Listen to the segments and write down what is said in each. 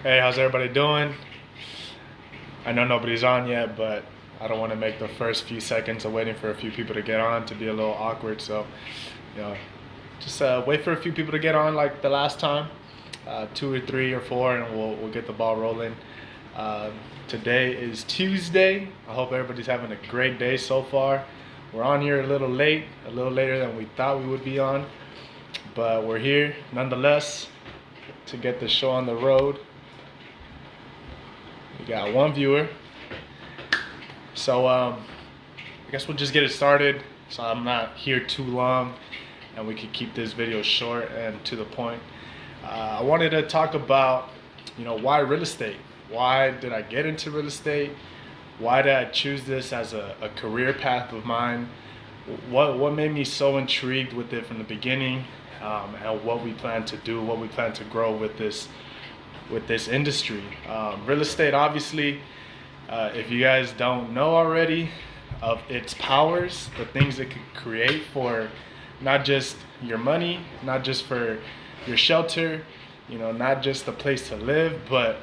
Hey, how's everybody doing? I know nobody's on yet, but I don't want to make the first few seconds of waiting for a few people to get on to be a little awkward. So, you know, just wait for a few people to get on like the last time, two or three or four, and we'll get the ball rolling. Uh, Today is Tuesday. I hope everybody's having a great day so far. We're on here a little late, a little later than we thought we would be on, but we're here nonetheless to get the show on the road. We got one viewer. So I guess we'll just get it started so I'm not here too long and we can keep this video short and to the point. I wanted to talk about, why real estate? Why did I get into real estate? Why did I choose this as a career path of mine? What made me so intrigued with it from the beginning, and what we plan to do, what we plan to grow with this industry. Real estate, obviously, if you guys don't know already of its powers, the things it could create for not just your money, not just for your shelter, not just a place to live, but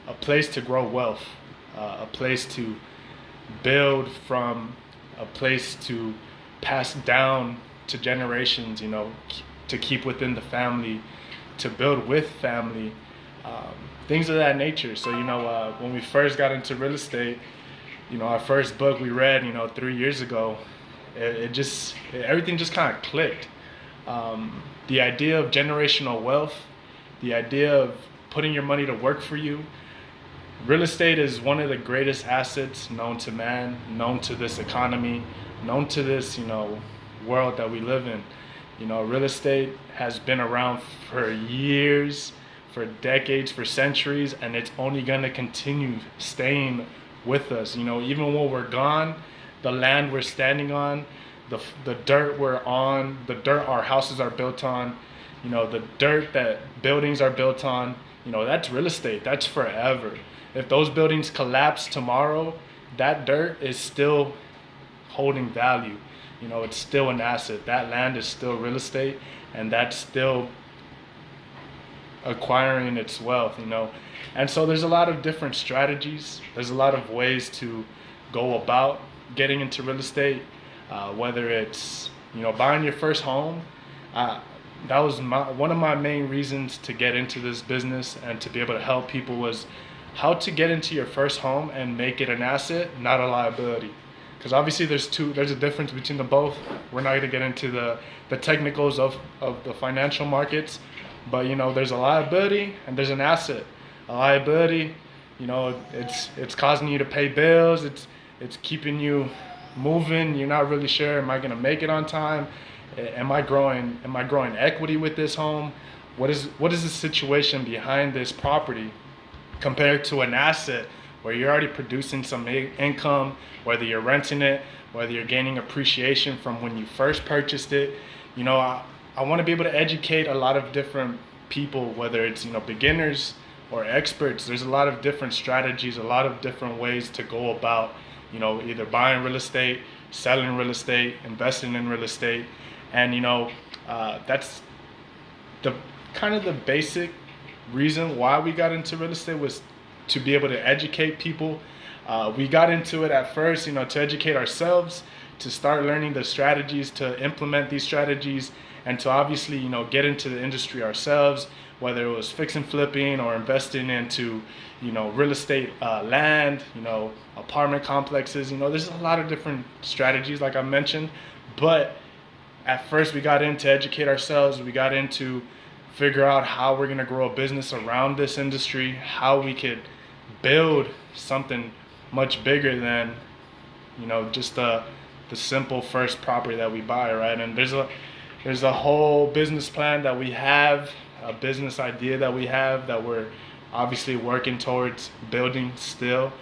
a place to grow wealth, a place to build from, a place to pass down to generations, to keep within the family, to build with family, things of that nature. So, when we first got into real estate, our first book we read, 3 years ago, everything just kind of clicked. The idea of generational wealth, the idea of putting your money to work for you. Real estate is one of the greatest assets known to man, known to this economy, known to this, world that we live in. Real estate has been around for years, for decades, for centuries, and it's only going to continue staying with us. Even when we're gone, the land we're standing on, the dirt we're on, the dirt our houses are built on, the dirt that buildings are built on, that's real estate. That's forever. If those buildings collapse tomorrow, that dirt is still holding value. It's still an asset. That land is still real estate, and that's still acquiring its wealth, And so there's a lot of different strategies. There's a lot of ways to go about getting into real estate, whether it's, buying your first home. That was one of my main reasons to get into this business and to be able to help people, was how to get into your first home and make it an asset, not a liability. Because obviously there's a difference between the both. We're not going to get into the technicals of the financial markets, but there's a liability and there's an asset. A liability, it's causing you to pay bills, it's keeping you moving. You're not really sure, am I going to make it on time? Am I growing equity with this home? What is the situation behind this property compared to an asset where you're already producing some income, whether you're renting it, whether you're gaining appreciation from when you first purchased it? I want to be able to educate a lot of different people, whether it's, beginners or experts. There's a lot of different strategies, a lot of different ways to go about, either buying real estate, selling real estate, investing in real estate. And, that's the kind of the basic reason why we got into real estate, was to be able to educate people. We got into it at first, to educate ourselves, to start learning the strategies, to implement these strategies, and to obviously, get into the industry ourselves, whether it was fix and flipping or investing into, real estate, land, apartment complexes. There's a lot of different strategies, like I mentioned. But at first we got in to educate ourselves. We got into figure out how we're going to grow a business around this industry, how we could build something much bigger than, just the simple first property that we buy, right? And there's a whole business plan that we have, a business idea that we have, that we're obviously working towards building still.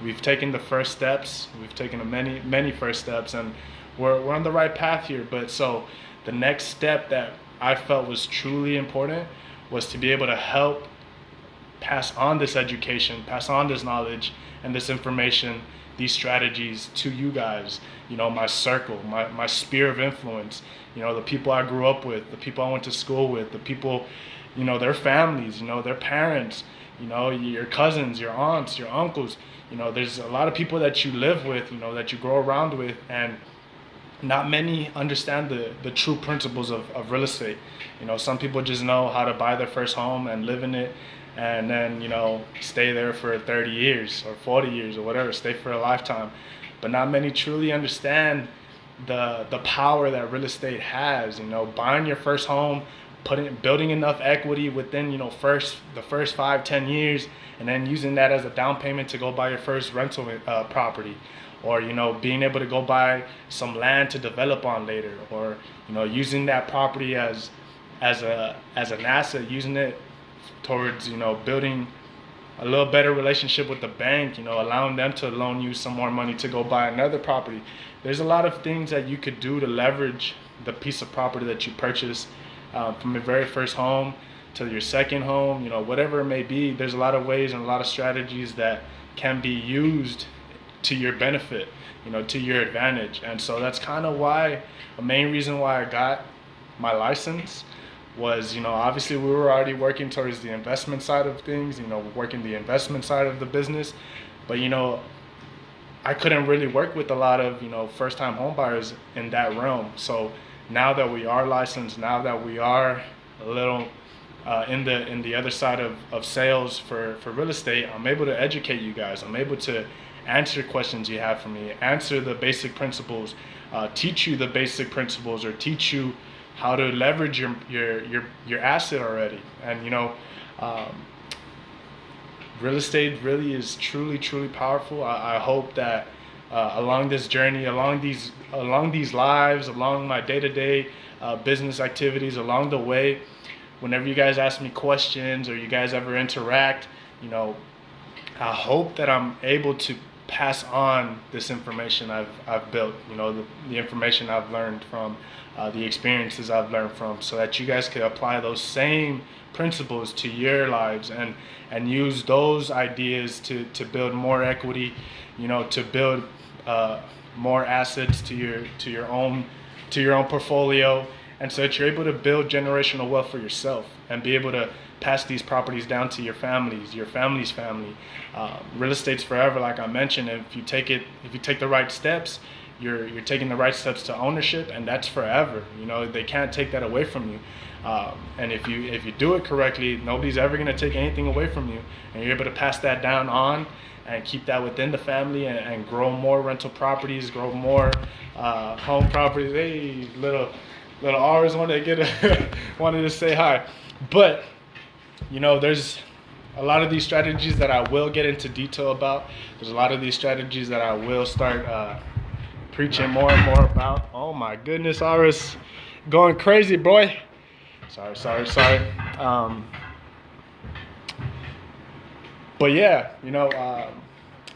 We've taken the first steps. We've taken many first steps, and we're on the right path here. But so the next step that I felt was truly important was to be able to help pass on this education, pass on this knowledge and this information, these strategies to you guys, my circle, my sphere of influence, the people I grew up with, the people I went to school with, the people, their families, their parents, your cousins, your aunts, your uncles. There's a lot of people that you live with, that you grow around with, and not many understand the true principles of real estate. Some people just know how to buy their first home and live in it, and then, stay there for 30 years or 40 years or whatever, stay for a lifetime. But not many truly understand the power that real estate has. Buying your first home, building enough equity within, the first 5-10 years, and then using that as a down payment to go buy your first rental property, or being able to go buy some land to develop on later, or using that property as an asset, using it towards building a little better relationship with the bank, allowing them to loan you some more money to go buy another property. There's a lot of things that you could do to leverage the piece of property that you purchase, from your very first home to your second home, whatever it may be. There's a lot of ways and a lot of strategies that can be used to your benefit, to your advantage. And so that's kind of why, the main reason why I got my license was, obviously we were already working towards the investment side of things, working the investment side of the business. But, I couldn't really work with a lot of, first-time home buyers in that realm. So now that we are licensed, now that we are a little in the other side of sales for real estate, I'm able to educate you guys. I'm able to answer questions you have for me, answer the basic principles, teach you the basic principles, or teach you how to leverage your asset already. And real estate really is truly powerful. I hope that along this journey, along these lives, along my day-to-day business activities, along the way, whenever you guys ask me questions or you guys ever interact, I hope that I'm able to pass on this information I've built, the information I've learned from, the experiences I've learned from, so that you guys can apply those same principles to your lives and use those ideas to build more equity, to build more assets to your own portfolio, and so that you're able to build generational wealth for yourself and be able to pass these properties down to your families, your family's family. Real estate's forever, like I mentioned. If you take the right steps, you're taking the right steps to ownership, and that's forever. They can't take that away from you. And if you do it correctly, nobody's ever going to take anything away from you, and you're able to pass that down on and keep that within the family, and grow more rental properties, grow more home properties. Hey, little R's wanted to say hi. But there's a lot of these strategies that I will get into detail about. There's a lot of these strategies that I will start preaching more and more about. Oh my goodness, Aris, going crazy, boy. Sorry. But yeah,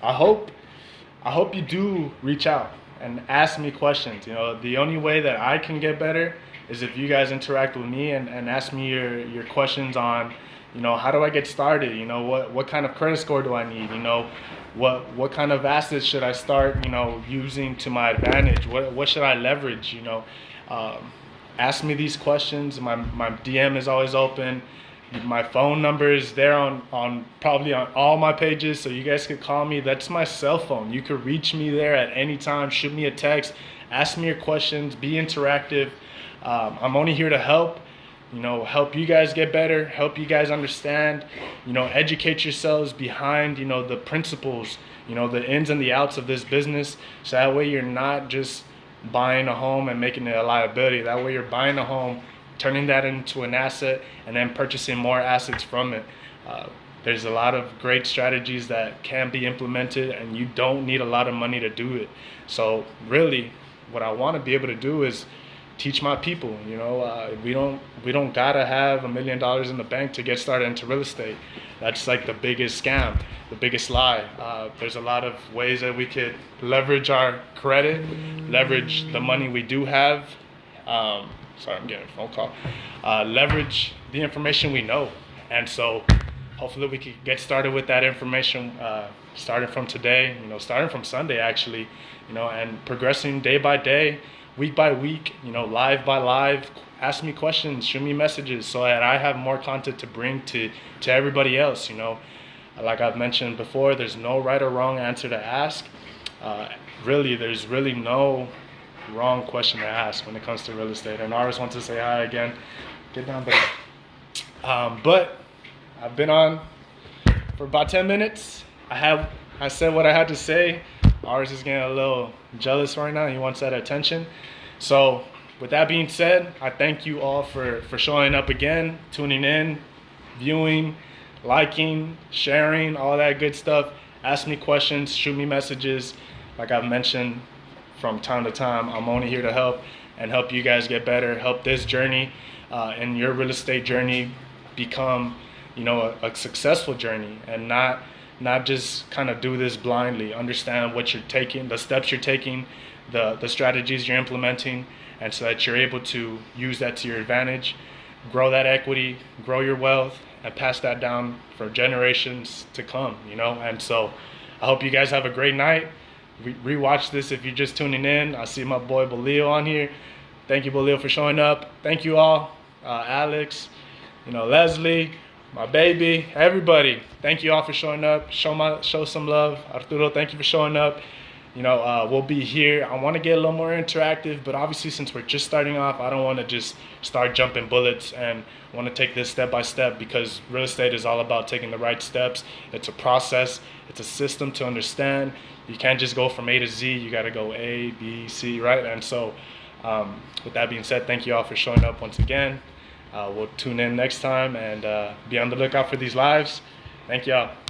I hope you do reach out and ask me questions. The only way that I can get better is if you guys interact with me and ask me your questions on, how do I get started? What kind of credit score do I need? What kind of assets should I start, using to my advantage? What should I leverage? Ask me these questions. My DM is always open. My phone number is there on probably on all my pages, so you guys can call me. That's my cell phone. You can reach me there at any time. Shoot me a text. Ask me your questions. Be interactive. I'm only here to help. Help you guys get better. Help you guys understand. Educate yourselves behind the principles. The ins and the outs of this business. So that way you're not just buying a home and making it a liability. That way you're buying a home, turning that into an asset, and then purchasing more assets from it. There's a lot of great strategies that can be implemented, and you don't need a lot of money to do it. So really, what I want to be able to do is teach my people. We don't gotta have $1 million in the bank to get started into real estate. That's like the biggest scam, the biggest lie. There's a lot of ways that we could leverage our credit, leverage the money we do have. Sorry, I'm getting a phone call. Leverage the information we know. And so hopefully we can get started with that information starting from today, starting from Sunday actually, and progressing day by day, week by week, live by live. Ask me questions, shoot me messages so that I have more content to bring to everybody else. Like I've mentioned before, there's no right or wrong answer to ask. There's really no wrong question to ask when it comes to real estate. And Aris wants to say hi again. Get down there. But I've been on for about 10 minutes. I said what I had to say. Aris is getting a little jealous right now. He wants that attention. So with that being said, I thank you all for showing up again, tuning in, viewing, liking, sharing, all that good stuff. Ask me questions, shoot me messages. Like I've mentioned from time to time, I'm only here to help and help you guys get better, help this journey and your real estate journey become, a successful journey, and not just kind of do this blindly. Understand what you're taking, the steps you're taking, the strategies you're implementing, and so that you're able to use that to your advantage, grow that equity, grow your wealth, and pass that down for generations to come, And so I hope you guys have a great night. Rewatch this if you're just tuning in. I see my boy Balil on here. Thank you, Balil, for showing up. Thank you all. Alex, Leslie, my baby, everybody. Thank you all for showing up. Show some love. Arturo, thank you for showing up. We'll be here. I want to get a little more interactive, but obviously since we're just starting off, I don't want to just start jumping bullets, and want to take this step by step, because real estate is all about taking the right steps. It's a process. It's a system to understand. You can't just go from A to Z. You got to go A, B, C, right? And so with that being said, thank you all for showing up once again. We'll tune in next time and be on the lookout for these lives. Thank you all.